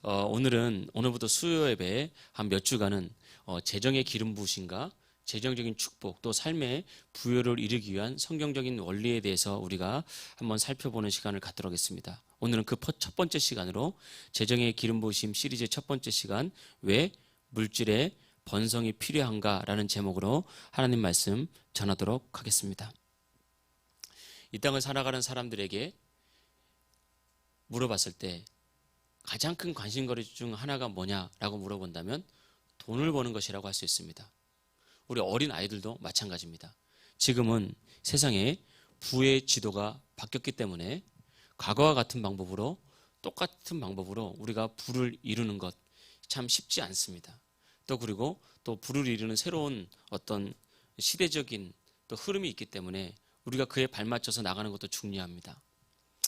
오늘부터 수요 예배 한 몇 주간은 재정의 기름 부으심과 재정적인 축복 또 삶의 부여를 이루기 위한 성경적인 원리에 대해서 우리가 한번 살펴보는 시간을 갖도록 하겠습니다. 오늘은 그 첫 번째 시간으로 재정의 기름 부으심 시리즈의 첫 번째 시간, 왜 물질의 번성이 필요한가라는 제목으로 하나님 말씀 전하도록 하겠습니다. 이 땅을 살아가는 사람들에게 물어봤을 때 가장 큰 관심거리 중 하나가 뭐냐라고 물어본다면 돈을 버는 것이라고 할 수 있습니다. 우리 어린 아이들도 마찬가지입니다. 지금은 세상에 부의 지도가 바뀌었기 때문에 과거와 같은 방법으로 똑같은 방법으로 우리가 부를 이루는 것 참 쉽지 않습니다. 그리고 부를 이루는 새로운 어떤 시대적인 또 흐름이 있기 때문에 우리가 그에 발맞춰서 나가는 것도 중요합니다.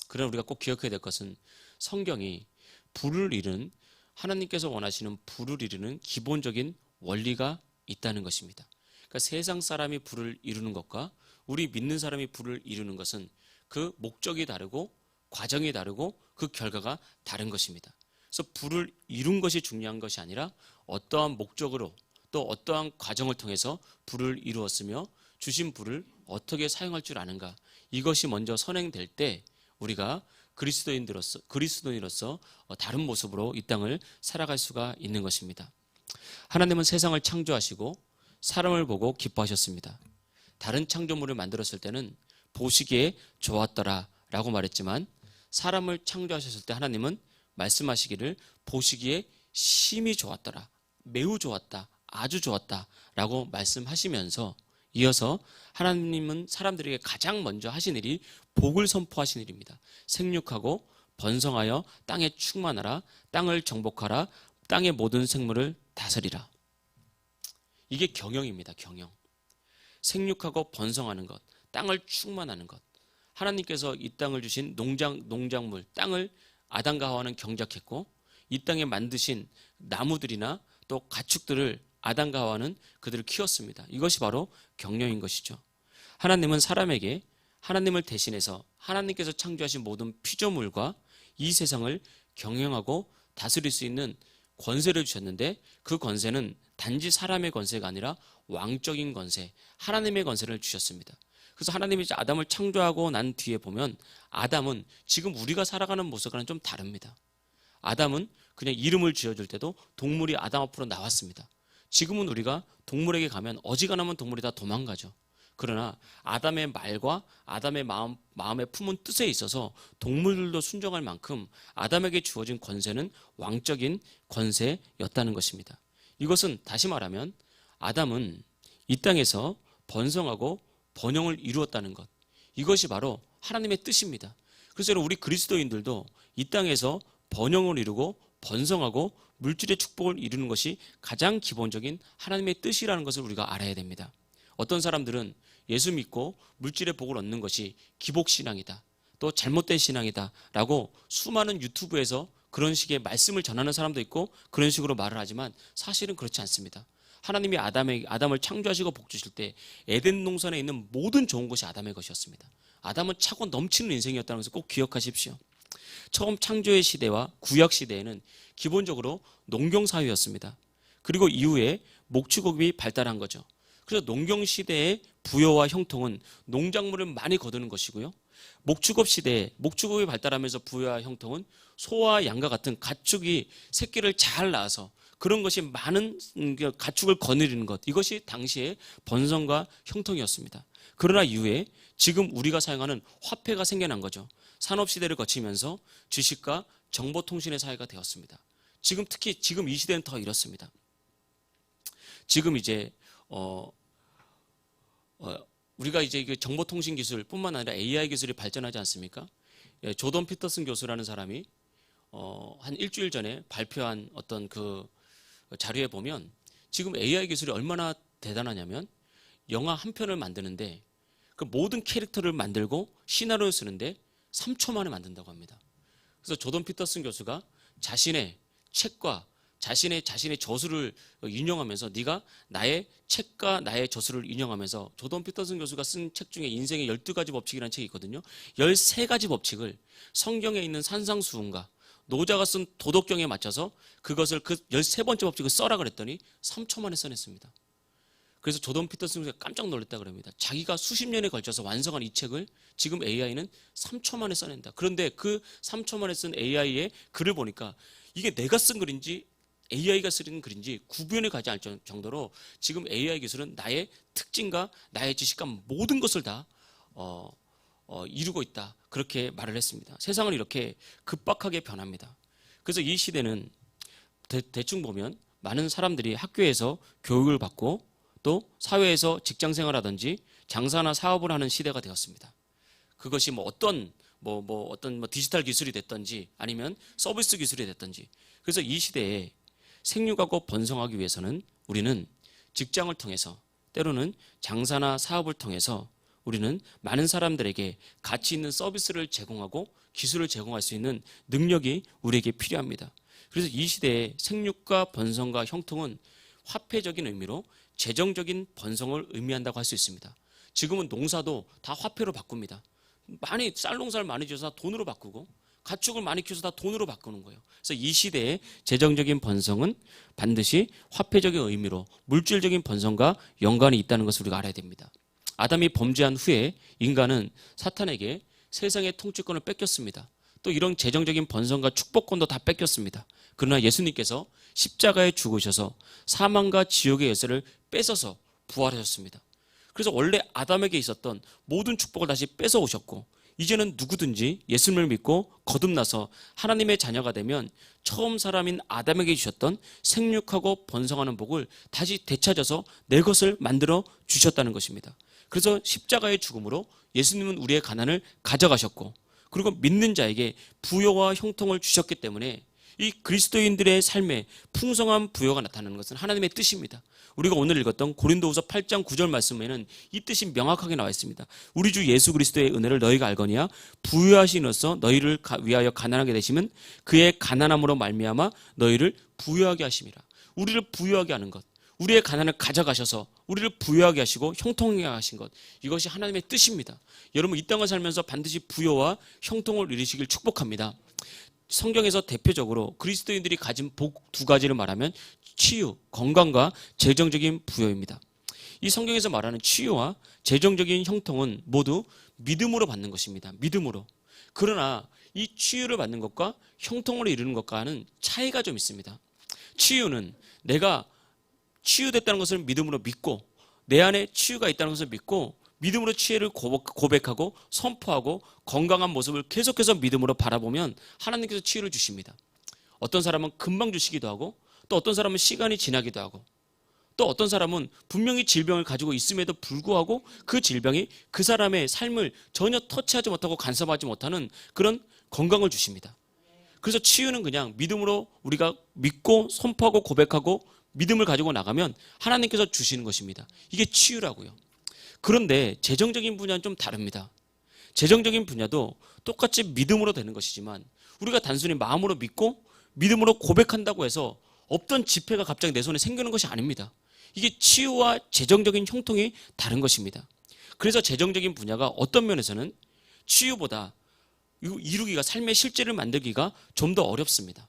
그러나 우리가 꼭 기억해야 될 것은 성경이 부를 이루는, 하나님께서 원하시는 부를 이루는 기본적인 원리가 있다는 것입니다. 그러니까 세상 사람이 부를 이루는 것과 우리 믿는 사람이 부를 이루는 것은 그 목적이 다르고 과정이 다르고 그 결과가 다른 것입니다. 그래서 부를 이룬 것이 중요한 것이 아니라 어떠한 목적으로 또 어떠한 과정을 통해서 부를 이루었으며 주신 부를 어떻게 사용할 줄 아는가, 이것이 먼저 선행될 때 우리가 그리스도인으로서 다른 모습으로 이 땅을 살아갈 수가 있는 것입니다. 하나님은 세상을 창조하시고 사람을 보고 기뻐하셨습니다. 다른 창조물을 만들었을 때는 보시기에 좋았더라 라고 말했지만, 사람을 창조하셨을 때 하나님은 말씀하시기를 보시기에 심히 좋았더라, 매우 좋았다, 아주 좋았다 라고 말씀하시면서 이어서 하나님은 사람들에게 가장 먼저 하신 일이 복을 선포하신 일입니다. 생육하고 번성하여 땅에 충만하라, 땅을 정복하라, 땅의 모든 생물을 다스리라. 이게 경영입니다. 경영. 생육하고 번성하는 것, 땅을 충만하는 것. 하나님께서 이 땅을 주신 농작물, 땅을 아담과 하와는 경작했고, 이 땅에 만드신 나무들이나 또 가축들을 아담과 하와는 그들을 키웠습니다. 이것이 바로 경영인 것이죠. 하나님은 사람에게 하나님을 대신해서 하나님께서 창조하신 모든 피조물과 이 세상을 경영하고 다스릴 수 있는 권세를 주셨는데, 그 권세는 단지 사람의 권세가 아니라 왕적인 권세, 하나님의 권세를 주셨습니다. 그래서 하나님이 이제 아담을 창조하고 난 뒤에 보면 아담은 지금 우리가 살아가는 모습과는 좀 다릅니다. 아담은 그냥 이름을 지어줄 때도 동물이 아담 앞으로 나왔습니다. 지금은 우리가 동물에게 가면 어지간하면 동물이 다 도망가죠. 그러나 아담의 말과 아담의 마음에 품은 뜻에 있어서 동물들도 순종할 만큼 아담에게 주어진 권세는 왕적인 권세였다는 것입니다. 이것은 다시 말하면 아담은 이 땅에서 번성하고 번영을 이루었다는 것, 이것이 바로 하나님의 뜻입니다. 그래서 우리 그리스도인들도 이 땅에서 번영을 이루고 번성하고 물질의 축복을 이루는 것이 가장 기본적인 하나님의 뜻이라는 것을 우리가 알아야 됩니다. 어떤 사람들은 예수 믿고 물질의 복을 얻는 것이 기복신앙이다, 또 잘못된 신앙이다 라고 수많은 유튜브에서 그런 식의 말씀을 전하는 사람도 있고 그런 식으로 말을 하지만 사실은 그렇지 않습니다. 하나님이 아담을 창조하시고 복 주실 때 에덴 동산에 있는 모든 좋은 것이 아담의 것이었습니다. 아담은 차고 넘치는 인생이었다는 것을 꼭 기억하십시오. 처음 창조의 시대와 구약 시대에는 기본적으로 농경사회였습니다. 그리고 이후에 목축업이 발달한 거죠. 그래서 농경시대의 부여와 형통은 농작물을 많이 거두는 것이고요, 목축업 시대에 목축업이 발달하면서 부여와 형통은 소와 양과 같은 가축이 새끼를 잘 낳아서 그런 것이 많은 가축을 거느리는 것, 이것이 당시의 번성과 형통이었습니다. 그러나 이후에 지금 우리가 사용하는 화폐가 생겨난 거죠. 산업시대를 거치면서 주식과 정보통신의 사회가 되었습니다. 특히 지금 이 시대는 더 이렇습니다. 지금 이제 우리가 이제 정보통신 기술뿐만 아니라 AI 기술이 발전하지 않습니까? 조던 피터슨 교수라는 사람이 한 일주일 전에 발표한 어떤 그 자료에 보면 지금 AI 기술이 얼마나 대단하냐면 영화 한 편을 만드는데 그 모든 캐릭터를 만들고 시나리오를 쓰는데 3초 만에 만든다고 합니다. 그래서 조던 피터슨 교수가 자신의 책과 자신의 저술을 인용하면서, 네가 나의 책과 나의 저술을 인용하면서, 조던 피터슨 교수가 쓴 책 중에 인생의 12가지 법칙이라는 책이 있거든요. 13가지 법칙을 성경에 있는 산상수훈과 노자가 쓴 도덕경에 맞춰서 그것을 그 13번째 법칙을 써라 그랬더니 3초 만에 써냈습니다. 그래서 조던 피터슨이 깜짝 놀랐다 그럽니다. 자기가 수십 년에 걸쳐서 완성한 이 책을 지금 AI는 3초 만에 써낸다. 그런데 그 3초 만에 쓴 AI의 글을 보니까 이게 내가 쓴 글인지 AI가 쓰는 글인지 구분이 가지 않을 정도로 지금 AI 기술은 나의 특징과 나의 지식과 모든 것을 다 이루고 있다. 그렇게 말을 했습니다. 세상은 이렇게 급박하게 변합니다. 그래서 이 시대는 대충 보면 많은 사람들이 학교에서 교육을 받고 또 사회에서 직장 생활하든지 장사나 사업을 하는 시대가 되었습니다. 그것이 어떤 디지털 기술이 됐든지 아니면 서비스 기술이 됐든지. 그래서 이 시대에 생육하고 번성하기 위해서는 우리는 직장을 통해서 때로는 장사나 사업을 통해서 우리는 많은 사람들에게 가치 있는 서비스를 제공하고 기술을 제공할 수 있는 능력이 우리에게 필요합니다. 그래서 이 시대에 생육과 번성과 형통은 화폐적인 의미로 재정적인 번성을 의미한다고 할 수 있습니다. 지금은 농사도 다 화폐로 바꿉니다. 많이 쌀 농사를 많이 지어서 다 돈으로 바꾸고 가축을 많이 키워서 다 돈으로 바꾸는 거예요. 그래서 이 시대의 재정적인 번성은 반드시 화폐적인 의미로 물질적인 번성과 연관이 있다는 것을 우리가 알아야 됩니다. 아담이 범죄한 후에 인간은 사탄에게 세상의 통치권을 뺏겼습니다. 또 이런 재정적인 번성과 축복권도 다 뺏겼습니다. 그러나 예수님께서 십자가에 죽으셔서 사망과 지옥의 열쇠를 뺏어서 부활하셨습니다. 그래서 원래 아담에게 있었던 모든 축복을 다시 뺏어 오셨고 이제는 누구든지 예수님을 믿고 거듭나서 하나님의 자녀가 되면 처음 사람인 아담에게 주셨던 생육하고 번성하는 복을 다시 되찾아서 내 것을 만들어 주셨다는 것입니다. 그래서 십자가의 죽음으로 예수님은 우리의 가난을 가져가셨고 그리고 믿는 자에게 부요와 형통을 주셨기 때문에 이 그리스도인들의 삶에 풍성한 부요가 나타나는 것은 하나님의 뜻입니다. 우리가 오늘 읽었던 고린도후서 8장 9절 말씀에는 이 뜻이 명확하게 나와 있습니다. 우리 주 예수 그리스도의 은혜를 너희가 알거니와 부요하시노서 너희를 위하여 가난하게 되시면 그의 가난함으로 말미암아 너희를 부요하게 하심이라. 우리를 부요하게 하는 것, 우리의 가난을 가져가셔서 우리를 부요하게 하시고 형통하게 하신 것, 이것이 하나님의 뜻입니다. 여러분 이 땅을 살면서 반드시 부요와 형통을 이루시길 축복합니다. 성경에서 대표적으로 그리스도인들이 가진 복 두 가지를 말하면 치유, 건강과 재정적인 부여입니다. 이 성경에서 말하는 치유와 재정적인 형통은 모두 믿음으로 받는 것입니다. 믿음으로. 그러나 이 치유를 받는 것과 형통을 이루는 것과는 차이가 좀 있습니다. 치유는 내가 치유됐다는 것을 믿음으로 믿고 내 안에 치유가 있다는 것을 믿고 믿음으로 치유를 고백하고 선포하고 건강한 모습을 계속해서 믿음으로 바라보면 하나님께서 치유를 주십니다. 어떤 사람은 금방 주시기도 하고 또 어떤 사람은 시간이 지나기도 하고 또 어떤 사람은 분명히 질병을 가지고 있음에도 불구하고 그 질병이 그 사람의 삶을 전혀 터치하지 못하고 간섭하지 못하는 그런 건강을 주십니다. 그래서 치유는 그냥 믿음으로 우리가 믿고 선포하고 고백하고 믿음을 가지고 나가면 하나님께서 주시는 것입니다. 이게 치유라고요. 그런데 재정적인 분야는 좀 다릅니다. 재정적인 분야도 똑같이 믿음으로 되는 것이지만 우리가 단순히 마음으로 믿고 믿음으로 고백한다고 해서 없던 지폐가 갑자기 내 손에 생기는 것이 아닙니다. 이게 치유와 재정적인 형통이 다른 것입니다. 그래서 재정적인 분야가 어떤 면에서는 치유보다 이루기가 삶의 실제를 만들기가 좀 더 어렵습니다.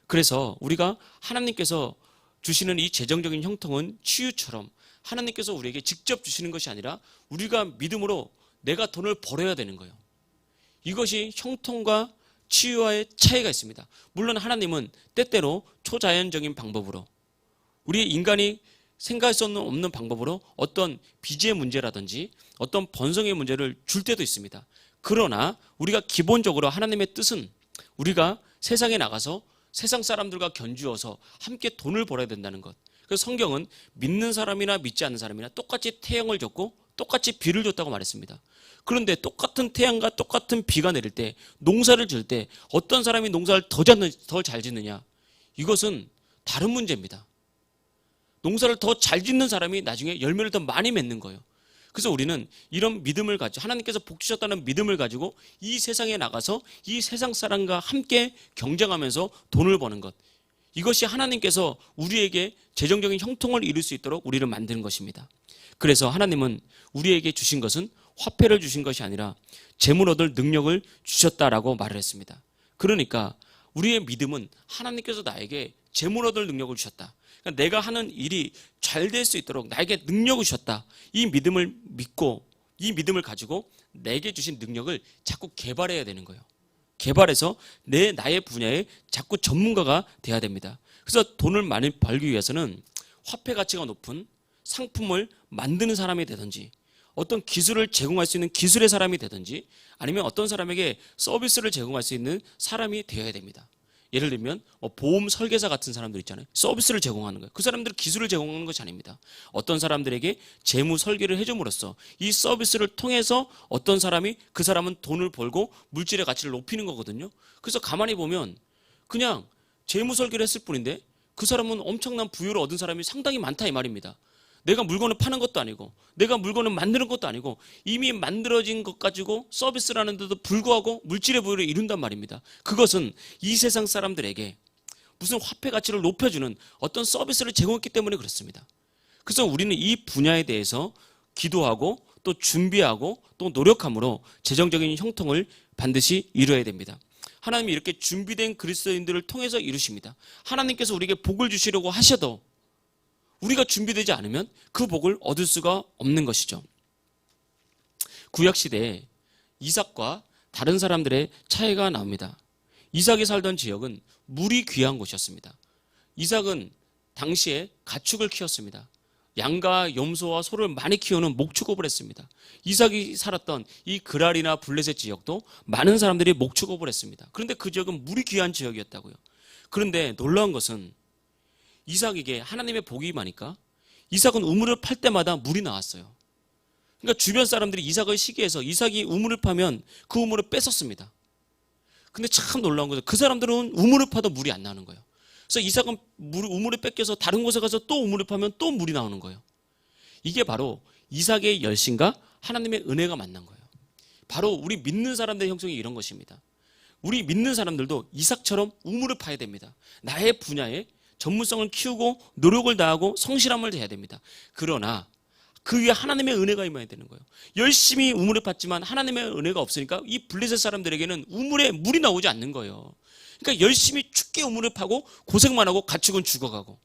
그래서 우리가 하나님께서 주시는 이 재정적인 형통은 치유처럼 하나님께서 우리에게 직접 주시는 것이 아니라 우리가 믿음으로 내가 돈을 벌어야 되는 거예요. 이것이 형통과 치유와의 차이가 있습니다. 물론 하나님은 때때로 초자연적인 방법으로 우리 인간이 생각할 수 없는 방법으로 어떤 빚의 문제라든지 어떤 번성의 문제를 줄 때도 있습니다. 그러나 우리가 기본적으로 하나님의 뜻은 우리가 세상에 나가서 세상 사람들과 견주어서 함께 돈을 벌어야 된다는 것. 그래서 성경은 믿는 사람이나 믿지 않는 사람이나 똑같이 태양을 줬고 똑같이 비를 줬다고 말했습니다. 그런데 똑같은 태양과 똑같은 비가 내릴 때 농사를 지을 때 어떤 사람이 농사를 더 잘 짓느냐, 이것은 다른 문제입니다. 농사를 더 잘 짓는 사람이 나중에 열매를 더 많이 맺는 거예요. 그래서 우리는 이런 믿음을 가지고 하나님께서 복 주셨다는 믿음을 가지고 이 세상에 나가서 이 세상 사람과 함께 경쟁하면서 돈을 버는 것, 이것이 하나님께서 우리에게 재정적인 형통을 이룰 수 있도록 우리를 만드는 것입니다. 그래서 하나님은 우리에게 주신 것은 화폐를 주신 것이 아니라 재물 얻을 능력을 주셨다라고 말을 했습니다. 그러니까 우리의 믿음은 하나님께서 나에게 재물 얻을 능력을 주셨다. 그러니까 내가 하는 일이 잘 될 수 있도록 나에게 능력을 주셨다. 이 믿음을 믿고 이 믿음을 가지고 내게 주신 능력을 자꾸 개발해야 되는 거예요. 개발해서 나의 분야에 자꾸 전문가가 돼야 됩니다. 그래서 돈을 많이 벌기 위해서는 화폐 가치가 높은 상품을 만드는 사람이 되든지 어떤 기술을 제공할 수 있는 기술의 사람이 되든지 아니면 어떤 사람에게 서비스를 제공할 수 있는 사람이 되어야 됩니다. 예를 들면 보험 설계사 같은 사람들 있잖아요. 서비스를 제공하는 거예요. 그 사람들은 기술을 제공하는 것이 아닙니다. 어떤 사람들에게 재무 설계를 해줌으로써 이 서비스를 통해서 어떤 사람이 그 사람은 돈을 벌고 물질의 가치를 높이는 거거든요. 그래서 가만히 보면 그냥 재무 설계를 했을 뿐인데 그 사람은 엄청난 부유를 얻은 사람이 상당히 많다 이 말입니다. 내가 물건을 파는 것도 아니고 내가 물건을 만드는 것도 아니고 이미 만들어진 것 가지고 서비스라는 데도 불구하고 물질의 부유를 이룬단 말입니다. 그것은 이 세상 사람들에게 무슨 화폐 가치를 높여주는 어떤 서비스를 제공했기 때문에 그렇습니다. 그래서 우리는 이 분야에 대해서 기도하고 또 준비하고 또 노력함으로 재정적인 형통을 반드시 이루어야 됩니다. 하나님이 이렇게 준비된 그리스도인들을 통해서 이루십니다. 하나님께서 우리에게 복을 주시려고 하셔도 우리가 준비되지 않으면 그 복을 얻을 수가 없는 것이죠. 구약시대에 이삭과 다른 사람들의 차이가 나옵니다. 이삭이 살던 지역은 물이 귀한 곳이었습니다. 이삭은 당시에 가축을 키웠습니다. 양과 염소와 소를 많이 키우는 목축업을 했습니다. 이삭이 살았던 이 그랄이나 블레셋 지역도 많은 사람들이 목축업을 했습니다. 그런데 그 지역은 물이 귀한 지역이었다고요. 그런데 놀라운 것은 이삭에게 하나님의 복이 임하니까 이삭은 우물을 팔 때마다 물이 나왔어요. 그러니까 주변 사람들이 이삭을 시기해서 이삭이 우물을 파면 그 우물을 뺏었습니다. 근데 참 놀라운 거죠. 그 사람들은 우물을 파도 물이 안 나오는 거예요. 그래서 이삭은 우물을 뺏겨서 다른 곳에 가서 또 우물을 파면 또 물이 나오는 거예요. 이게 바로 이삭의 열심과 하나님의 은혜가 만난 거예요. 바로 우리 믿는 사람들의 형성이 이런 것입니다. 우리 믿는 사람들도 이삭처럼 우물을 파야 됩니다. 나의 분야에 전문성을 키우고 노력을 다하고 성실함을 해야 됩니다. 그러나 그 위에 하나님의 은혜가 임해야 되는 거예요. 열심히 우물을 팠지만 하나님의 은혜가 없으니까 이 블레셋 사람들에게는 우물에 물이 나오지 않는 거예요. 그러니까 열심히 춥게 우물을 파고 고생만 하고 가축은 죽어가고.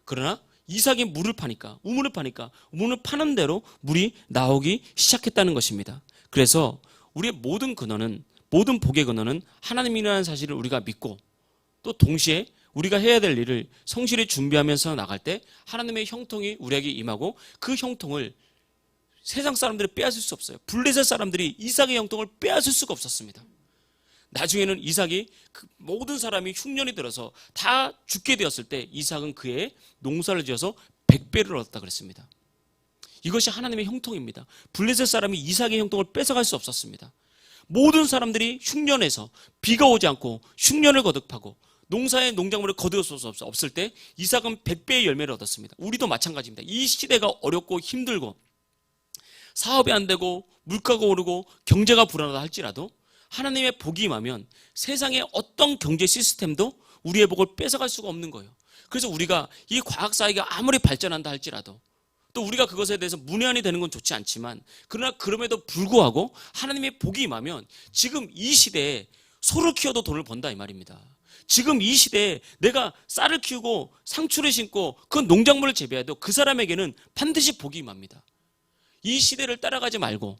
그러나 이삭이 우물을 파니까 우물을 파는 대로 물이 나오기 시작했다는 것입니다. 그래서 우리의 모든 복의 근원은 하나님이라는 사실을 우리가 믿고 또 동시에 우리가 해야 될 일을 성실히 준비하면서 나갈 때 하나님의 형통이 우리에게 임하고 그 형통을 세상 사람들이 빼앗을 수 없어요. 블레셋 사람들이 이삭의 형통을 빼앗을 수가 없었습니다. 나중에는 이삭이 모든 사람이 흉년이 들어서 다 죽게 되었을 때 이삭은 그의 농사를 지어서 100배를 얻었다 그랬습니다. 이것이 하나님의 형통입니다. 블레셋 사람이 이삭의 형통을 뺏어갈 수 없었습니다. 모든 사람들이 흉년에서 비가 오지 않고 흉년을 거듭하고 농사의 농작물을 거둘 수 없을 때 이삭은 100배의 열매를 얻었습니다. 우리도 마찬가지입니다. 이 시대가 어렵고 힘들고 사업이 안 되고 물가가 오르고 경제가 불안하다 할지라도 하나님의 복이 임하면 세상의 어떤 경제 시스템도 우리의 복을 뺏어갈 수가 없는 거예요. 그래서 우리가 이 과학사회가 아무리 발전한다 할지라도 또 우리가 그것에 대해서 문외한이 되는 건 좋지 않지만 그러나 그럼에도 불구하고 하나님의 복이 임하면 지금 이 시대에 소를 키워도 돈을 번다 이 말입니다. 지금 이 시대에 내가 쌀을 키우고 상추를 심고 그 농작물을 재배해도 그 사람에게는 반드시 복이 임합니다. 이 시대를 따라가지 말고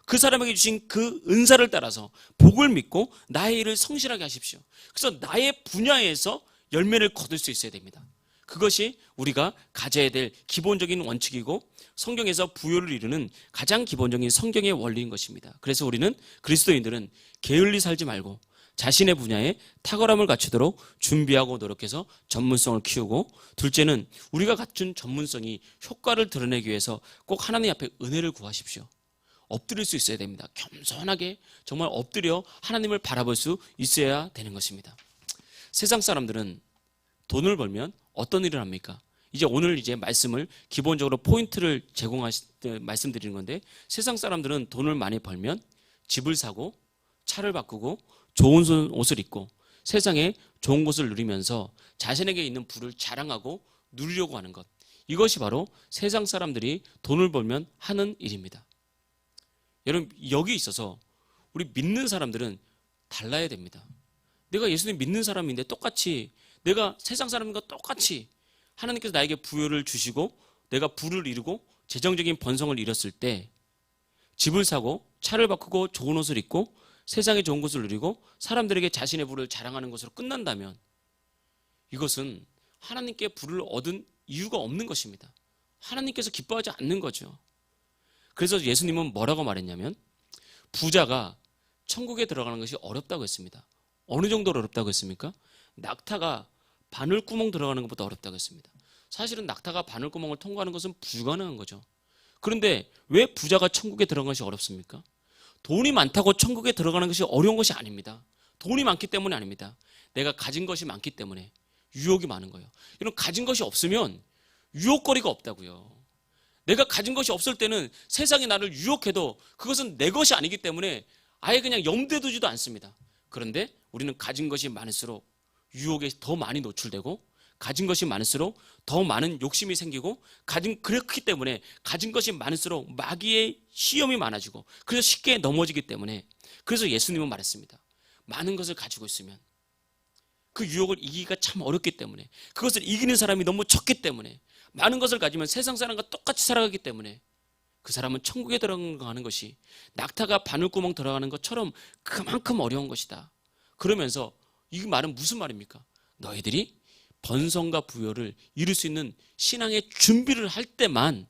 그 사람에게 주신 그 은사를 따라서 복을 믿고 나의 일을 성실하게 하십시오. 그래서 나의 분야에서 열매를 거둘 수 있어야 됩니다. 그것이 우리가 가져야 될 기본적인 원칙이고 성경에서 부요를 이루는 가장 기본적인 성경의 원리인 것입니다. 그래서 우리는 그리스도인들은 게을리 살지 말고 자신의 분야에 탁월함을 갖추도록 준비하고 노력해서 전문성을 키우고, 둘째는 우리가 갖춘 전문성이 효과를 드러내기 위해서 꼭 하나님 앞에 은혜를 구하십시오. 엎드릴 수 있어야 됩니다. 겸손하게 정말 엎드려 하나님을 바라볼 수 있어야 되는 것입니다. 세상 사람들은 돈을 벌면 어떤 일을 합니까? 오늘 말씀을 기본적으로 포인트를 말씀드리는 건데, 세상 사람들은 돈을 많이 벌면 집을 사고 차를 바꾸고 좋은 옷을 입고 세상에 좋은 것을 누리면서 자신에게 있는 부를 자랑하고 누리려고 하는 것, 이것이 바로 세상 사람들이 돈을 벌면 하는 일입니다. 여러분, 여기 있어서 우리 믿는 사람들은 달라야 됩니다. 내가 예수님 믿는 사람인데 똑같이, 내가 세상 사람과 똑같이 하나님께서 나에게 부여를 주시고 내가 부를 이루고 재정적인 번성을 이뤘을 때 집을 사고 차를 바꾸고 좋은 옷을 입고 세상에 좋은 것을 누리고 사람들에게 자신의 부를 자랑하는 것으로 끝난다면 이것은 하나님께 부를 얻은 이유가 없는 것입니다. 하나님께서 기뻐하지 않는 거죠. 그래서 예수님은 뭐라고 말했냐면 부자가 천국에 들어가는 것이 어렵다고 했습니다. 어느 정도로 어렵다고 했습니까? 낙타가 바늘구멍 들어가는 것보다 어렵다고 했습니다. 사실은 낙타가 바늘구멍을 통과하는 것은 불가능한 거죠. 그런데 왜 부자가 천국에 들어가는 것이 어렵습니까? 돈이 많다고 천국에 들어가는 것이 어려운 것이 아닙니다. 돈이 많기 때문이 아닙니다. 내가 가진 것이 많기 때문에 유혹이 많은 거예요. 이런 가진 것이 없으면 유혹거리가 없다고요. 내가 가진 것이 없을 때는 세상이 나를 유혹해도 그것은 내 것이 아니기 때문에 아예 그냥 염두에 두지도 않습니다. 그런데 우리는 가진 것이 많을수록 유혹에 더 많이 노출되고 가진 것이 많을수록 더 많은 욕심이 생기고 그렇기 때문에 가진 것이 많을수록 마귀의 시험이 많아지고 그래서 쉽게 넘어지기 때문에 그래서 예수님은 말했습니다. 많은 것을 가지고 있으면 그 유혹을 이기기가 참 어렵기 때문에 그것을 이기는 사람이 너무 적기 때문에 많은 것을 가지면 세상 사람과 똑같이 살아가기 때문에 그 사람은 천국에 들어가는 것이 낙타가 바늘구멍 들어가는 것처럼 그만큼 어려운 것이다. 그러면서 이 말은 무슨 말입니까? 너희들이 번성과 부여를 이룰 수 있는 신앙의 준비를 할 때만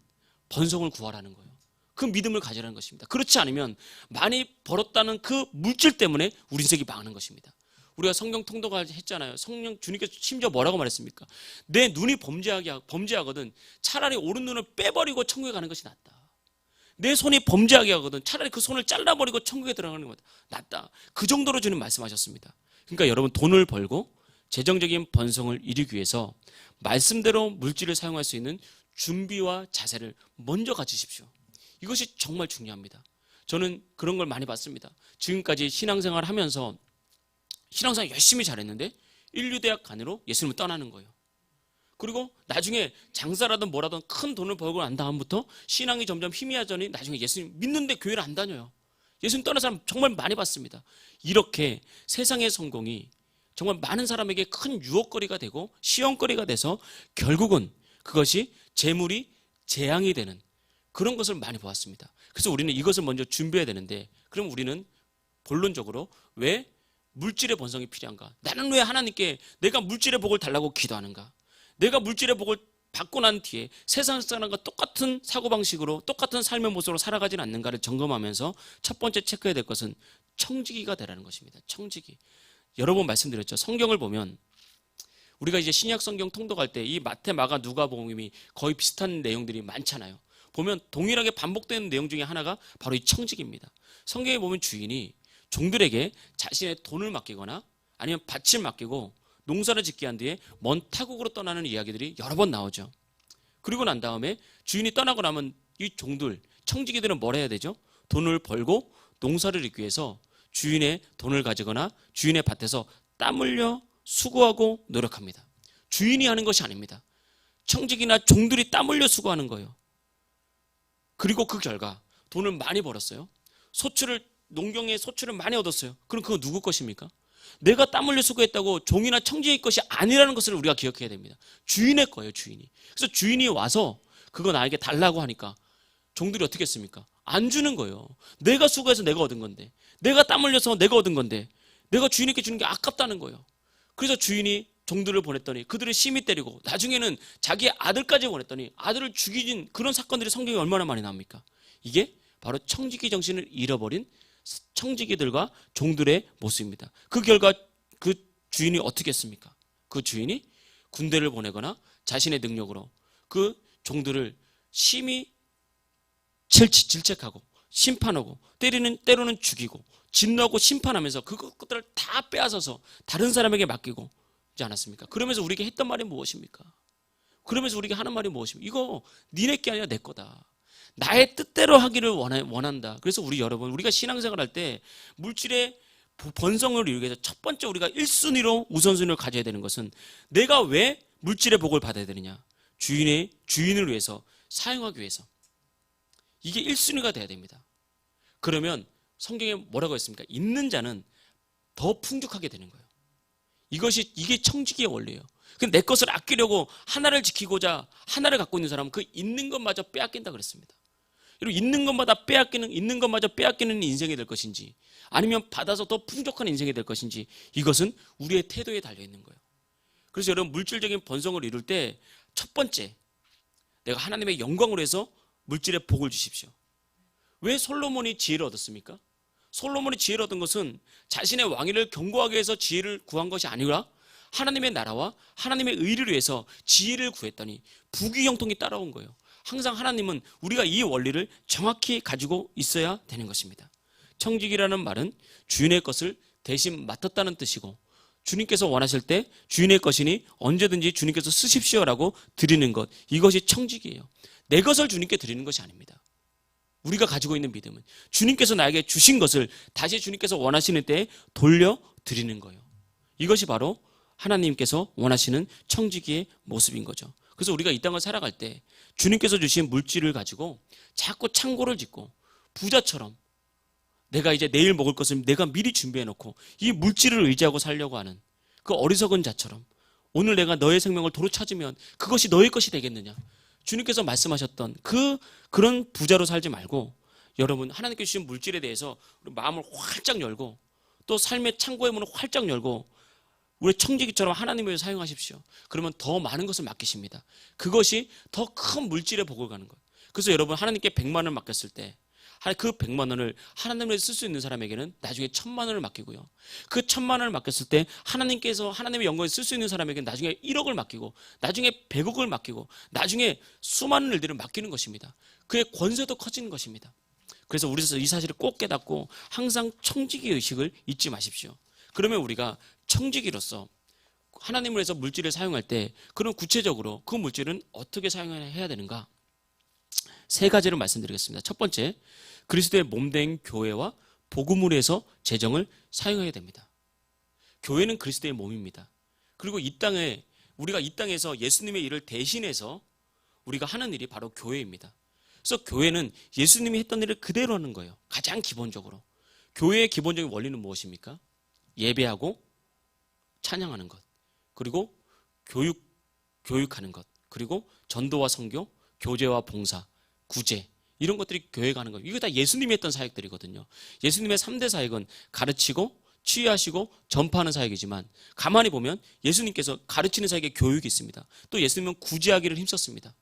번성을 구하라는 거예요. 그 믿음을 가지라는 것입니다. 그렇지 않으면 많이 벌었다는 그 물질 때문에 우리 인생이 망하는 것입니다. 우리가 성경 통독을 했잖아요. 성령 주님께서 심지어 뭐라고 말했습니까? 내 눈이 범죄하거든 차라리 오른 눈을 빼버리고 천국에 가는 것이 낫다. 내 손이 범죄하게 하거든 차라리 그 손을 잘라버리고 천국에 들어가는 것보다 낫다. 그 정도로 주님 말씀하셨습니다. 그러니까 여러분 돈을 벌고 재정적인 번성을 이루기 위해서 말씀대로 물질을 사용할 수 있는 준비와 자세를 먼저 가지십시오. 이것이 정말 중요합니다. 저는 그런 걸 많이 봤습니다. 지금까지 신앙생활을 하면서 신앙생활 열심히 잘했는데 인류대학 간으로 예수님을 떠나는 거예요. 그리고 나중에 장사라든 뭐라든 큰 돈을 벌고 난 다음부터 신앙이 점점 희미해지니 나중에 예수님 믿는데 교회를 안 다녀요. 예수님 떠난 사람 정말 많이 봤습니다. 이렇게 세상의 성공이 정말 많은 사람에게 큰 유혹거리가 되고 시험거리가 돼서 결국은 그것이 재물이 재앙이 되는 그런 것을 많이 보았습니다. 그래서 우리는 이것을 먼저 준비해야 되는데 그럼 우리는 본론적으로 왜 물질의 번성이 필요한가? 나는 왜 하나님께 내가 물질의 복을 달라고 기도하는가? 내가 물질의 복을 받고 난 뒤에 세상 사람과 똑같은 사고방식으로 똑같은 삶의 모습으로 살아가지는 않는가를 점검하면서 첫 번째 체크해야 될 것은 청지기가 되라는 것입니다. 청지기. 여러 번 말씀드렸죠. 성경을 보면 우리가 이제 신약 성경 통독할 때 이 마태, 마가, 누가복음이 거의 비슷한 내용들이 많잖아요. 보면 동일하게 반복되는 내용 중에 하나가 바로 이 청지기입니다. 성경에 보면 주인이 종들에게 자신의 돈을 맡기거나 아니면 밭을 맡기고 농사를 짓게 한 뒤에 먼 타국으로 떠나는 이야기들이 여러 번 나오죠. 그리고 난 다음에 주인이 떠나고 나면 이 종들, 청지기들은 뭘 해야 되죠? 돈을 벌고 농사를 짓기 위해서 주인의 돈을 가지거나 주인의 밭에서 땀 흘려 수고하고 노력합니다. 주인이 하는 것이 아닙니다. 청지기나 종들이 땀 흘려 수고하는 거예요. 그리고 그 결과 돈을 많이 벌었어요. 농경의 소출을 많이 얻었어요. 그럼 그거 누구 것입니까? 내가 땀 흘려 수고했다고 종이나 청지기의 것이 아니라는 것을 우리가 기억해야 됩니다. 주인의 거예요, 주인이. 그래서 주인이 와서 그거 나에게 달라고 하니까 종들이 어떻게 했습니까? 안 주는 거예요. 내가 수고해서 내가 얻은 건데, 내가 땀 흘려서 내가 얻은 건데, 내가 주인에게 주는 게 아깝다는 거예요. 그래서 주인이 종들을 보냈더니 그들을 심히 때리고 나중에는 자기의 아들까지 보냈더니 아들을 죽이진 그런 사건들이 성경에 얼마나 많이 나옵니까? 이게 바로 청지기 정신을 잃어버린 청지기들과 종들의 모습입니다. 그 결과 그 주인이 어떻게 했습니까? 그 주인이 군대를 보내거나 자신의 능력으로 그 종들을 심히 질책하고 심판하고 때로는 죽이고 진노하고 심판하면서 그것들을 다 빼앗아서 다른 사람에게 맡기고 있지 않았습니까? 그러면서 우리에게 했던 말이 무엇입니까? 그러면서 우리에게 하는 말이 무엇입니까? 이거 니네 게 아니라 내 거다. 나의 뜻대로 하기를 원한다. 그래서 우리가 신앙생활 할 때 물질의 번성을 이루기 위해서 첫 번째 우리가 1순위로 우선순위를 가져야 되는 것은 내가 왜 물질의 복을 받아야 되느냐? 주인을 위해서 사용하기 위해서. 이게 1순위가 돼야 됩니다. 그러면 성경에 뭐라고 했습니까? 있는 자는 더 풍족하게 되는 거예요. 이게 청지기의 원리예요. 근데 내 것을 아끼려고 하나를 지키고자 하나를 갖고 있는 사람은 그 있는 것마저 빼앗긴다 그랬습니다. 여러분, 있는 것마저 빼앗기는 인생이 될 것인지, 아니면 받아서 더 풍족한 인생이 될 것인지, 이것은 우리의 태도에 달려 있는 거예요. 그래서 여러분, 물질적인 번성을 이룰 때 첫 번째, 내가 하나님의 영광으로 해서 물질에 복을 주십시오. 왜 솔로몬이 지혜를 얻었습니까? 솔로몬이 지혜를 얻은 것은 자신의 왕위를 견고하게 위해서 지혜를 구한 것이 아니라 하나님의 나라와 하나님의 의를 위해서 지혜를 구했더니 부귀 형통이 따라온 거예요. 항상 하나님은 우리가 이 원리를 정확히 가지고 있어야 되는 것입니다. 청지기라는 말은 주인의 것을 대신 맡았다는 뜻이고, 주님께서 원하실 때 주인의 것이니 언제든지 주님께서 쓰십시오라고 드리는 것, 이것이 청지기예요. 내 것을 주님께 드리는 것이 아닙니다. 우리가 가지고 있는 믿음은 주님께서 나에게 주신 것을 다시 주님께서 원하시는 때에 돌려드리는 거예요. 이것이 바로 하나님께서 원하시는 청지기의 모습인 거죠. 그래서 우리가 이 땅을 살아갈 때 주님께서 주신 물질을 가지고 자꾸 창고를 짓고 부자처럼 내가 이제 내일 먹을 것을 내가 미리 준비해 놓고 이 물질을 의지하고 살려고 하는 그 어리석은 자처럼, 오늘 내가 너의 생명을 도로 찾으면 그것이 너의 것이 되겠느냐, 주님께서 말씀하셨던 그런 부자로 살지 말고, 여러분, 하나님께 주신 물질에 대해서 우리 마음을 활짝 열고 또 삶의 창고의 문을 활짝 열고 우리 청지기처럼 하나님을 위해 사용하십시오. 그러면 더 많은 것을 맡기십니다. 그것이 더 큰 물질의 복을 가는 거예요. 그래서 여러분, 하나님께 100만 원을 맡겼을 때 그 100만 원을 하나님을 쓸 수 있는 사람에게는 나중에 1000만 원을 맡기고요. 그 1000만 원을 맡겼을 때 하나님께서 하나님의 영광을 쓸 수 있는 사람에게는 나중에 1억을 맡기고, 나중에 100억을 맡기고, 나중에 수많은 일들을 맡기는 것입니다. 그의 권세도 커지는 것입니다. 그래서 우리에서 이 사실을 꼭 깨닫고 항상 청지기 의식을 잊지 마십시오. 그러면 우리가 청지기로서 하나님을 위해서 물질을 사용할 때, 그럼 구체적으로 그 물질은 어떻게 사용해야 되는가? 3가지를 말씀드리겠습니다. 첫 번째, 그리스도의 몸된 교회와 복음을 위해서 재정을 사용해야 됩니다. 교회는 그리스도의 몸입니다. 그리고 우리가 이 땅에서 예수님의 일을 대신해서 우리가 하는 일이 바로 교회입니다. 그래서 교회는 예수님이 했던 일을 그대로 하는 거예요. 가장 기본적으로. 교회의 기본적인 원리는 무엇입니까? 예배하고 찬양하는 것, 그리고 교육하는 것, 그리고 전도와 선교, 교제와 봉사, 구제, 이런 것들이 교회가 하는 거예요. 이거 다 예수님이 했던 사역들이거든요. 예수님의 3대 사역은 가르치고 치유하시고 전파하는 사역이지만, 가만히 보면 예수님께서 가르치는 사역에 교육이 있습니다. 또 예수님은 구제하기를 힘썼습니다.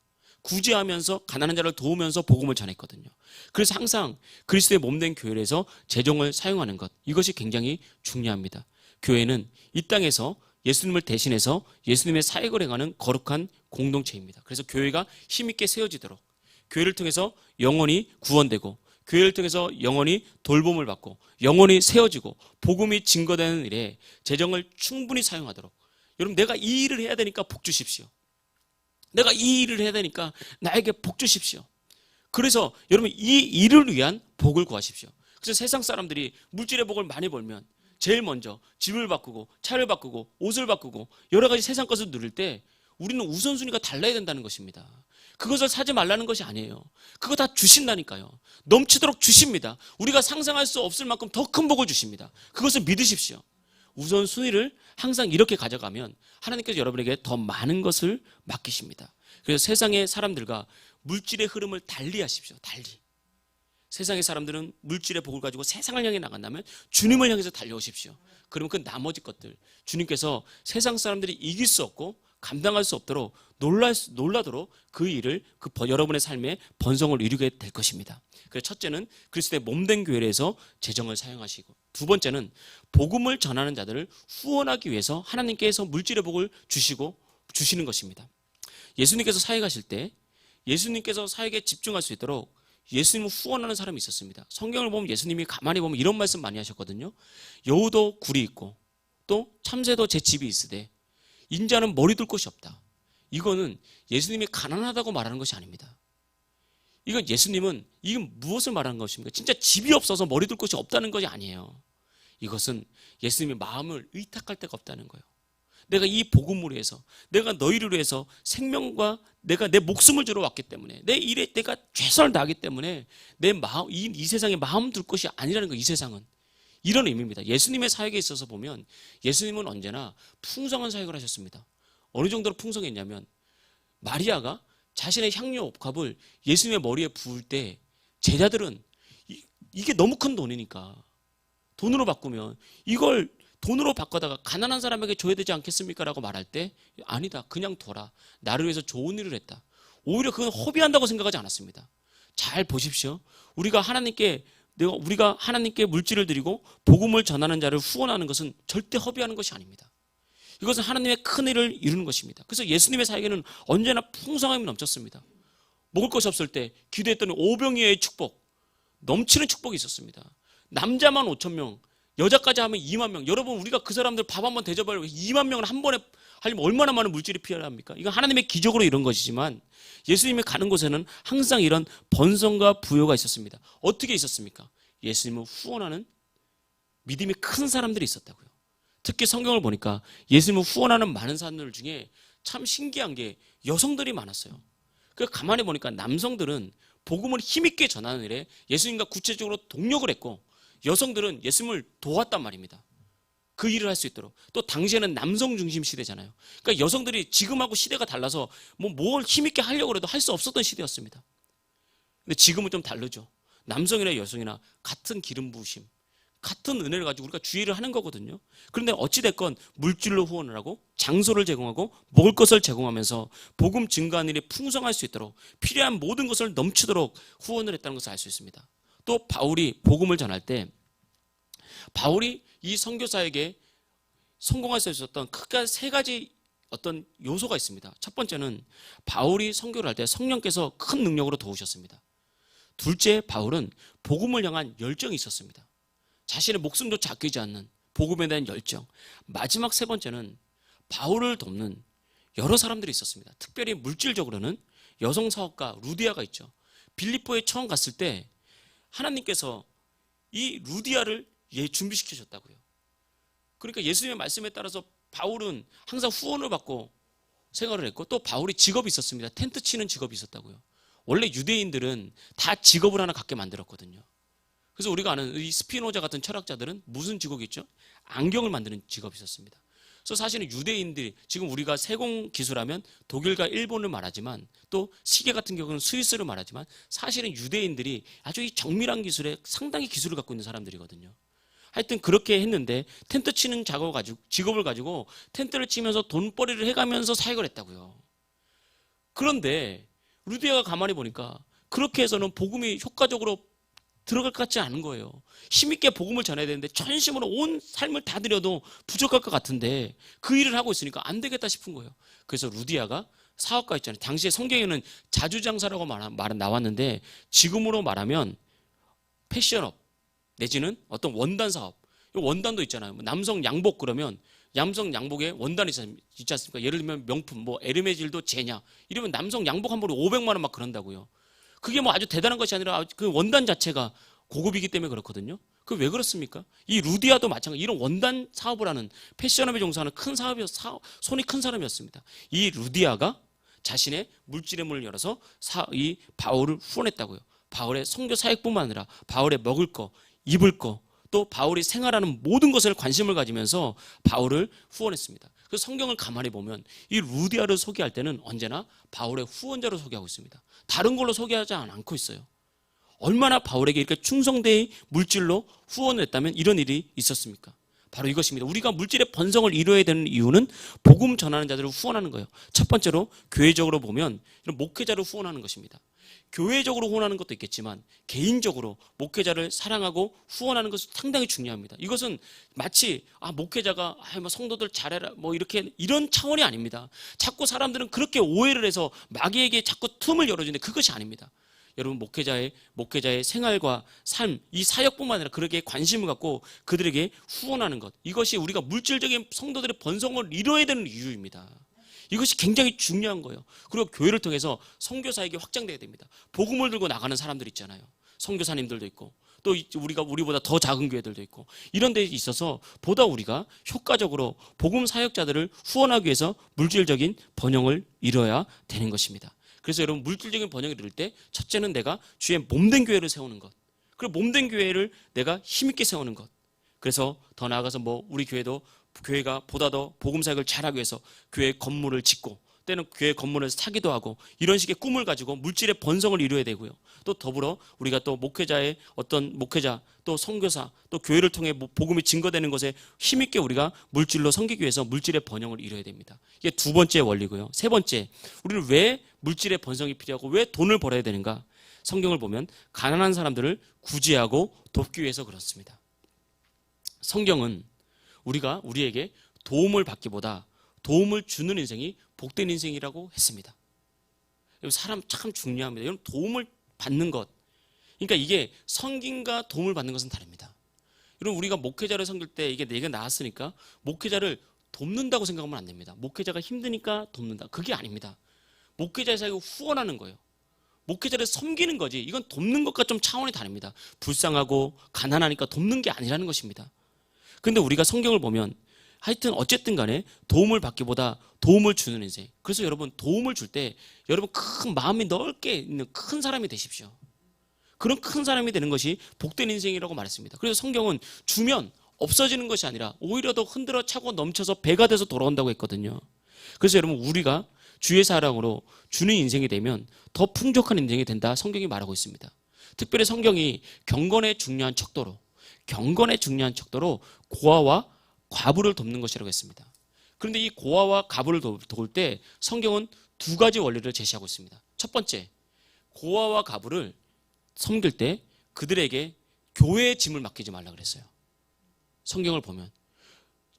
구제하면서 가난한 자를 도우면서 복음을 전했거든요. 그래서 항상 그리스도의 몸된 교회에서 재정을 사용하는 것, 이것이 굉장히 중요합니다. 교회는 이 땅에서 예수님을 대신해서 예수님의 사역을 행하는 거룩한 공동체입니다. 그래서 교회가 힘있게 세워지도록, 교회를 통해서 영혼이 구원되고, 교회를 통해서 영혼이 돌봄을 받고, 영혼이 세워지고 복음이 증거되는 일에 재정을 충분히 사용하도록, 여러분, 내가 이 일을 해야 되니까 복 주십시오. 내가 이 일을 해야 되니까 나에게 복 주십시오. 그래서 여러분, 이 일을 위한 복을 구하십시오. 그래서 세상 사람들이 물질의 복을 많이 벌면 제일 먼저 집을 바꾸고 차를 바꾸고 옷을 바꾸고 여러 가지 세상 것을 누릴 때 우리는 우선순위가 달라야 된다는 것입니다. 그것을 사지 말라는 것이 아니에요. 그거 다 주신다니까요. 넘치도록 주십니다. 우리가 상상할 수 없을 만큼 더 큰 복을 주십니다. 그것을 믿으십시오. 우선순위를 항상 이렇게 가져가면 하나님께서 여러분에게 더 많은 것을 맡기십니다. 그래서 세상의 사람들과 물질의 흐름을 달리 하십시오. 달리. 세상의 사람들은 물질의 복을 가지고 세상을 향해 나간다면 주님을 향해서 달려오십시오. 그러면 그 나머지 것들, 주님께서 세상 사람들이 이길 수 없고 감당할 수 없도록 놀라도록 그 일을 여러분의 삶에 번성을 이루게 될 것입니다. 그래서 첫째는 그리스도의 몸된 교회에서 재정을 사용하시고, 두 번째는 복음을 전하는 자들을 후원하기 위해서 하나님께서 물질의 복을 주시는 것입니다. 예수님께서 사역하실 때 예수님께서 사역에 집중할 수 있도록 예수님을 후원하는 사람이 있었습니다. 성경을 보면 예수님이 가만히 보면 이런 말씀 많이 하셨거든요. 여우도 굴이 있고 또 참새도 제 집이 있으되 인자는 머리 둘 곳이 없다. 이거는 예수님이 가난하다고 말하는 것이 아닙니다. 이건 예수님은 이게 무엇을 말하는 것입니까? 진짜 집이 없어서 머리 둘 곳이 없다는 것이 아니에요. 이것은 예수님의 마음을 의탁할 데가 없다는 거예요. 내가 이 복음을 위해서, 내가 너희를 위해서 생명과 내가 내 목숨을 주러 왔기 때문에, 내 일에 내가 최선을 다하기 때문에 내 마음, 이 세상에 마음 둘 것이 아니라는 거예요. 이 세상은 이런 의미입니다. 예수님의 사역에 있어서 보면 예수님은 언제나 풍성한 사역을 하셨습니다. 어느 정도로 풍성했냐면 마리아가 자신의 향료 옥합을 예수님의 머리에 부을 때 제자들은 이게 너무 큰 돈이니까 돈으로 바꾸면 이걸 돈으로 바꿔다가 가난한 사람에게 줘야 되지 않겠습니까? 라고 말할 때 아니다. 그냥 둬라. 나를 위해서 좋은 일을 했다. 오히려 그건 허비한다고 생각하지 않았습니다. 잘 보십시오. 우리가 하나님께 물질을 드리고 복음을 전하는 자를 후원하는 것은 절대 허비하는 것이 아닙니다. 이것은 하나님의 큰 일을 이루는 것입니다. 그래서 예수님의 사역에는 언제나 풍성함이 넘쳤습니다. 먹을 것이 없을 때 기도했더니 오병이어의 축복, 넘치는 축복이 있었습니다. 남자만 5,000명, 여자까지 하면 2만 명. 여러분, 우리가 그 사람들 밥 한번 대접하려고 2만 명을 한 번에 하려면 얼마나 많은 물질이 필요합니까? 이건 하나님의 기적으로 이런 것이지만 예수님이 가는 곳에는 항상 이런 번성과 부요가 있었습니다. 어떻게 있었습니까? 예수님을 후원하는 믿음이 큰 사람들이 있었다고요. 특히 성경을 보니까 예수님을 후원하는 많은 사람들 중에 참 신기한 게 여성들이 많았어요. 그 가만히 보니까 남성들은 복음을 힘있게 전하는 일에 예수님과 구체적으로 동력을 했고 여성들은 예수님을 도왔단 말입니다. 그 일을 할 수 있도록. 또 당시에는 남성 중심 시대잖아요. 그러니까 여성들이 지금하고 시대가 달라서 뭘 힘있게 하려고 해도 할 수 없었던 시대였습니다. 근데 지금은 좀 다르죠. 남성이나 여성이나 같은 기름 부으심, 같은 은혜를 가지고 우리가 주의를 하는 거거든요. 그런데 어찌됐건 물질로 후원을 하고 장소를 제공하고 먹을 것을 제공하면서 복음 증거하는 일이 풍성할 수 있도록 필요한 모든 것을 넘치도록 후원을 했다는 것을 알 수 있습니다. 또 바울이 복음을 전할 때 바울이 이 선교사에게 성공할 수 있었던 크게 세 가지 어떤 요소가 있습니다. 첫 번째는 바울이 선교를 할 때 성령께서 큰 능력으로 도우셨습니다. 둘째, 바울은 복음을 향한 열정이 있었습니다. 자신의 목숨조차 아끼지 않는 복음에 대한 열정. 마지막 세 번째는 바울을 돕는 여러 사람들이 있었습니다. 특별히 물질적으로는 여성 사업가 루디아가 있죠. 빌립보에 처음 갔을 때 하나님께서 이 루디아를 준비시키셨다고요. 그러니까 예수님의 말씀에 따라서 바울은 항상 후원을 받고 생활을 했고 또 바울이 직업이 있었습니다. 텐트 치는 직업이 있었다고요. 원래 유대인들은 다 직업을 하나 갖게 만들었거든요. 그래서 우리가 아는 이 스피노자 같은 철학자들은 무슨 직업이 있죠? 안경을 만드는 직업이 있었습니다. 그래서 사실은 유대인들이 지금 우리가 세공 기술하면 독일과 일본을 말하지만 또 시계 같은 경우는 스위스를 말하지만 사실은 유대인들이 아주 이 정밀한 기술에 상당히 기술을 갖고 있는 사람들이거든요. 하여튼 그렇게 했는데 텐트 치는 직업을 가지고 텐트를 치면서 돈벌이를 해가면서 사역을 했다고요. 그런데 루디아가 가만히 보니까 그렇게 해서는 복음이 효과적으로 들어갈 것 같지 않은 거예요. 힘있게 복음을 전해야 되는데 전심으로 온 삶을 다 드려도 부족할 것 같은데 그 일을 하고 있으니까 안 되겠다 싶은 거예요. 그래서 루디아가 사업가 있잖아요. 당시에 성경에는 자주장사라고 말은 나왔는데 지금으로 말하면 패션업 내지는 어떤 원단 사업. 원단도 있잖아요. 남성 양복 그러면 남성 양복에 원단이 있지 않습니까? 예를 들면 명품, 에르메질도 제냐 이러면 남성 양복 한 벌에 500만 원 막 그런다고요. 그게 아주 대단한 것이 아니라 그 원단 자체가 고급이기 때문에 그렇거든요. 그 왜 그렇습니까? 이 루디아도 마찬가지 이런 원단 사업을 하는 패션업에 종사하는 큰 손이 큰 사람이었습니다. 이 루디아가 자신의 물질의 문을 열어서 이 바울을 후원했다고요. 바울의 선교 사역뿐만 아니라 바울의 먹을 거, 입을 거, 또 바울이 생활하는 모든 것에 관심을 가지면서 바울을 후원했습니다. 그래서 성경을 가만히 보면 이 루디아를 소개할 때는 언제나 바울의 후원자로 소개하고 있습니다. 다른 걸로 소개하지 않고 있어요. 얼마나 바울에게 이렇게 충성되이 물질로 후원을 했다면 이런 일이 있었습니까? 바로 이것입니다. 우리가 물질의 번성을 이루어야 되는 이유는 복음 전하는 자들을 후원하는 거예요. 첫 번째로 교회적으로 보면 이런 목회자를 후원하는 것입니다. 교회적으로 후원하는 것도 있겠지만 개인적으로 목회자를 사랑하고 후원하는 것은 상당히 중요합니다. 이것은 마치 목회자가 성도들 잘해라 이런 차원이 아닙니다. 자꾸 사람들은 그렇게 오해를 해서 마귀에게 자꾸 틈을 열어주는데 그것이 아닙니다. 여러분 목회자의 생활과 삶, 이 사역뿐만 아니라 그에게 관심을 갖고 그들에게 후원하는 것, 이것이 우리가 물질적인 성도들의 번성을 이뤄야 되는 이유입니다. 이것이 굉장히 중요한 거예요. 그리고 교회를 통해서 선교사에게 확장돼야 됩니다. 복음을 들고 나가는 사람들 있잖아요. 선교사님들도 있고 또 우리보다 더 작은 교회들도 있고 이런 데 있어서 보다 우리가 효과적으로 복음 사역자들을 후원하기 위해서 물질적인 번영을 이뤄야 되는 것입니다. 그래서 여러분 물질적인 번영을 이룰 때 첫째는 내가 주의 몸된 교회를 세우는 것, 그리고 몸된 교회를 내가 힘있게 세우는 것, 그래서 더 나아가서 우리 교회가 보다 더 복음 사역을 잘하기 위해서 교회 건물을 짓고 때는 교회 건물을 사기도 하고 이런 식의 꿈을 가지고 물질의 번성을 이루어야 되고요. 또 더불어 우리가 또 목회자의 어떤 목회자 또 선교사 또 교회를 통해 복음이 증거되는 것에 힘있게 우리가 물질로 섬기기 위해서 물질의 번영을 이루어야 됩니다. 이게 두 번째 원리고요. 세 번째, 우리는 왜 물질의 번성이 필요하고 왜 돈을 벌어야 되는가? 성경을 보면 가난한 사람들을 구제하고 돕기 위해서 그렇습니다. 성경은 우리에게 도움을 받기보다 도움을 주는 인생이 복된 인생이라고 했습니다. 사람 참 중요합니다. 여러분, 도움을 받는 것, 그러니까 이게 섬김과 도움을 받는 것은 다릅니다. 여러분, 우리가 목회자를 섬길 때 이게 내가 나았으니까 목회자를 돕는다고 생각하면 안 됩니다. 목회자가 힘드니까 돕는다, 그게 아닙니다. 목회자의 사역을 후원하는 거예요. 목회자를 섬기는 거지, 이건 돕는 것과 좀 차원이 다릅니다. 불쌍하고 가난하니까 돕는 게 아니라는 것입니다. 그런데 우리가 성경을 보면 하여튼 어쨌든 간에 도움을 받기보다 도움을 주는 인생. 그래서 여러분, 도움을 줄 때 여러분 큰 마음이 넓게 있는 큰 사람이 되십시오. 그런 큰 사람이 되는 것이 복된 인생이라고 말했습니다. 그래서 성경은 주면 없어지는 것이 아니라 오히려 더 흔들어 차고 넘쳐서 배가 돼서 돌아온다고 했거든요. 그래서 여러분, 우리가 주의 사랑으로 주는 인생이 되면 더 풍족한 인생이 된다, 성경이 말하고 있습니다. 특별히 성경이 경건에 중요한 척도로 고아와 과부를 돕는 것이라고 했습니다. 그런데 이 고아와 과부를 도울 때 성경은 두 가지 원리를 제시하고 있습니다. 첫 번째, 고아와 과부를 섬길 때 그들에게 교회의 짐을 맡기지 말라 그랬어요. 성경을 보면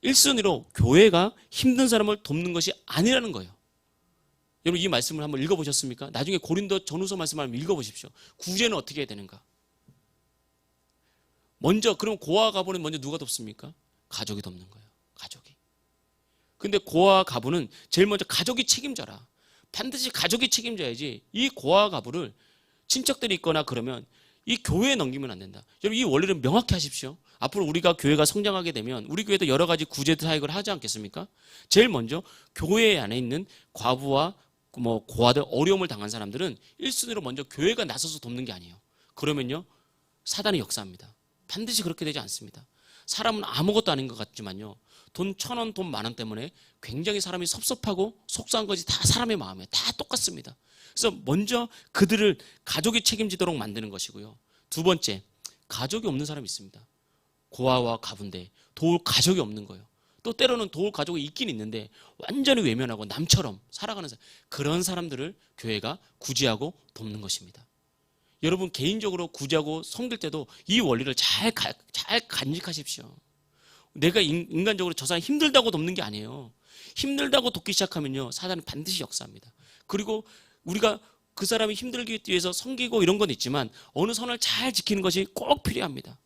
1순위로 교회가 힘든 사람을 돕는 것이 아니라는 거예요. 여러분, 이 말씀을 한번 읽어보셨습니까? 나중에 고린도 전후서 말씀을 한번 읽어보십시오. 구제는 어떻게 해야 되는가? 먼저, 그럼 고아와 과부는 먼저 누가 돕습니까? 가족이 돕는 거예요. 가족이. 근데 고아와 과부는 제일 먼저 가족이 책임져라. 반드시 가족이 책임져야지. 이 고아와 과부를 친척들이 있거나 그러면 이 교회에 넘기면 안 된다. 여러분, 이 원리를 명확히 하십시오. 앞으로 우리가 교회가 성장하게 되면 우리 교회도 여러 가지 구제 사역을 하지 않겠습니까? 제일 먼저 교회 안에 있는 과부와 고아들, 어려움을 당한 사람들은 1순위로 먼저 교회가 나서서 돕는 게 아니에요. 그러면요, 사단이 역사합니다. 반드시 그렇게 되지 않습니다. 사람은 아무것도 아닌 것 같지만요, 돈 1,000원, 돈 10,000원 때문에 굉장히 사람이 섭섭하고 속상한 것이 다 사람의 마음에 다 똑같습니다. 그래서 먼저 그들을 가족이 책임지도록 만드는 것이고요. 두 번째, 가족이 없는 사람이 있습니다. 고아와 과부인데 도울 가족이 없는 거예요. 또 때로는 도울 가족이 있긴 있는데 완전히 외면하고 남처럼 살아가는 사람, 그런 사람들을 교회가 구제하고 돕는 것입니다. 여러분, 개인적으로 구제하고 섬길 때도 이 원리를 잘 간직하십시오. 내가 인간적으로 저 사람 힘들다고 돕는 게 아니에요. 힘들다고 돕기 시작하면요, 사단은 반드시 역사합니다. 그리고 우리가 그 사람이 힘들기 위해서 섬기고 이런 건 있지만 어느 선을 잘 지키는 것이 꼭 필요합니다.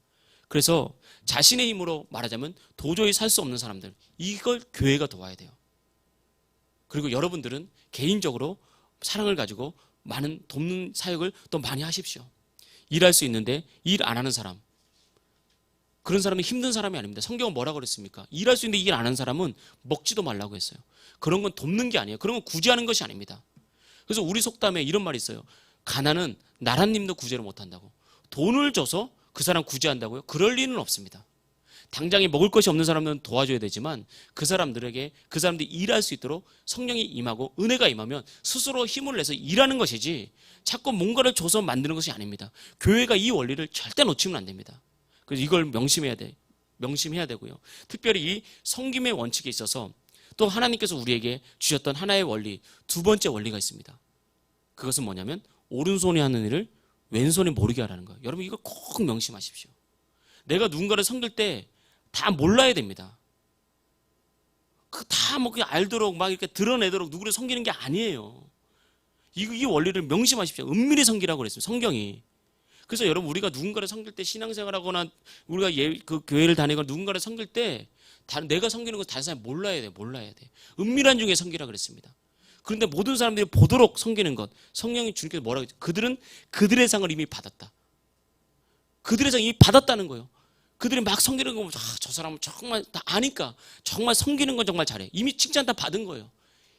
그래서 자신의 힘으로 말하자면 도저히 살 수 없는 사람들, 이걸 교회가 도와야 돼요. 그리고 여러분들은 개인적으로 사랑을 가지고 많은 돕는 사역을 또 많이 하십시오. 일할 수 있는데 일 안 하는 사람, 그런 사람은 힘든 사람이 아닙니다. 성경은 뭐라고 그랬습니까? 일할 수 있는데 일 안 하는 사람은 먹지도 말라고 했어요. 그런 건 돕는 게 아니에요. 그런 건 구제하는 것이 아닙니다. 그래서 우리 속담에 이런 말이 있어요. 가난은 나랏님도 구제를 못한다고. 돈을 줘서 그 사람 구제한다고요? 그럴 리는 없습니다. 당장에 먹을 것이 없는 사람들은 도와줘야 되지만 그 사람들이 일할 수 있도록 성령이 임하고 은혜가 임하면 스스로 힘을 내서 일하는 것이지 자꾸 뭔가를 줘서 만드는 것이 아닙니다. 교회가 이 원리를 절대 놓치면 안 됩니다. 그래서 이걸 명심해야 되고요. 특별히 이 섬김의 원칙에 있어서 또 하나님께서 우리에게 주셨던 하나의 원리, 두 번째 원리가 있습니다. 그것은 뭐냐면 오른손이 하는 일을 왼손이 모르게 하라는 거예요. 여러분, 이거 꼭 명심하십시오. 내가 누군가를 섬길 때 다 몰라야 됩니다. 다 그냥 알도록 막 이렇게 드러내도록 누구를 섬기는 게 아니에요. 이 원리를 명심하십시오. 은밀히 섬기라고 그랬어요, 성경이. 그래서 여러분, 우리가 누군가를 섬길 때 신앙생활하거나 우리가 그 교회를 다니거나 누군가를 섬길 때 내가 섬기는 거 다른 사람이 몰라야 돼. 은밀한 중에 섬기라 그랬습니다. 그런데 모든 사람들이 보도록 섬기는 것, 성령이 주님께서 뭐라고 했죠? 그들은 그들의 상을 이미 받았다. 그들의 상을 이미 받았다는 거예요. 그들이 막 섬기는 거 보면 저 사람은 정말 다 아니까 정말 섬기는 건 정말 잘해. 이미 칭찬 다 받은 거예요.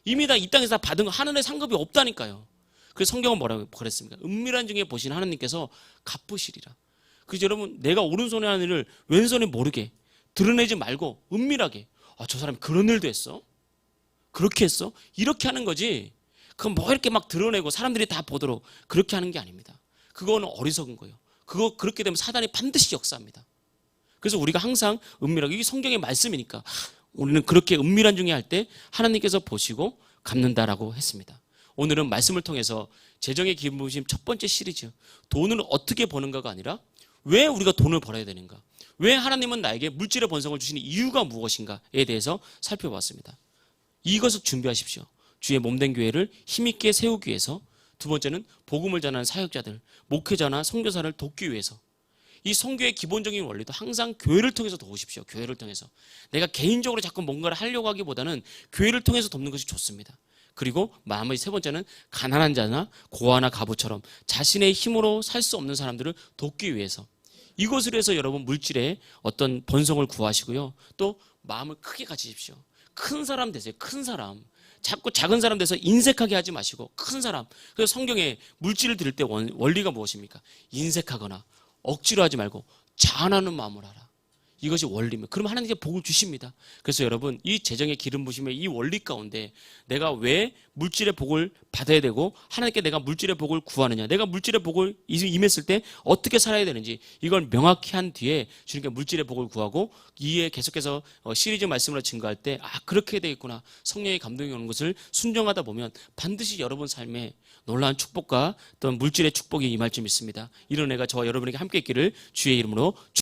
이미 다 이 땅에서 다 받은 거, 하늘의 상급이 없다니까요. 그래서 성경은 뭐라고 그랬습니까? 은밀한 중에 보신 하나님께서 갚으시리라. 그래서 여러분, 내가 오른손에 하는 일을 왼손이 모르게, 드러내지 말고 은밀하게, 저 사람이 그런 일도 했어? 그렇게 했어? 이렇게 하는 거지. 그건 뭐 이렇게 막 드러내고 사람들이 다 보도록 그렇게 하는 게 아닙니다. 그거는 어리석은 거예요. 그렇게 되면 사단이 반드시 역사합니다. 그래서 우리가 항상 은밀하게, 이게 성경의 말씀이니까 우리는 그렇게 은밀한 중에 할 때 하나님께서 보시고 갚는다라고 했습니다. 오늘은 말씀을 통해서 재정의 기름 부으심 첫 번째 시리즈, 돈을 어떻게 버는가가 아니라 왜 우리가 돈을 벌어야 되는가, 왜 하나님은 나에게 물질의 번성을 주시는 이유가 무엇인가에 대해서 살펴봤습니다. 이것을 준비하십시오. 주의 몸된 교회를 힘있게 세우기 위해서. 두 번째는 복음을 전하는 사역자들, 목회자나 선교사를 돕기 위해서. 이 선교의 기본적인 원리도 항상 교회를 통해서 도우십시오. 교회를 통해서. 내가 개인적으로 자꾸 뭔가를 하려고 하기보다는 교회를 통해서 돕는 것이 좋습니다. 그리고 나머지 세 번째는 가난한 자나 고아나 가부처럼 자신의 힘으로 살 수 없는 사람들을 돕기 위해서. 이것을 해서 여러분 물질의 어떤 번성을 구하시고요. 또 마음을 크게 가지십시오. 큰 사람 되세요. 큰 사람. 자꾸 작은 사람 돼서 인색하게 하지 마시고 큰 사람. 그래서 성경에 물질을 드릴 때 원리가 무엇입니까? 인색하거나 억지로 하지 말고 자원하는 마음을 하라. 이것이 원리입니다. 그럼 하나님께 복을 주십니다. 그래서 여러분, 이 재정의 기름 부심의 이 원리 가운데 내가 왜 물질의 복을 받아야 되고 하나님께 내가 물질의 복을 구하느냐, 내가 물질의 복을 임했을 때 어떻게 살아야 되는지, 이걸 명확히 한 뒤에 주님께 물질의 복을 구하고 이에 계속해서 시리즈 말씀으로 증거할 때 그렇게 되겠구나, 성령의 감동이 오는 것을 순종하다 보면 반드시 여러분 삶에 놀라운 축복과 어떤 물질의 축복이 임할 줄 믿습니다. 이런 은혜가 저와 여러분에게 함께 있기를 주의 이름으로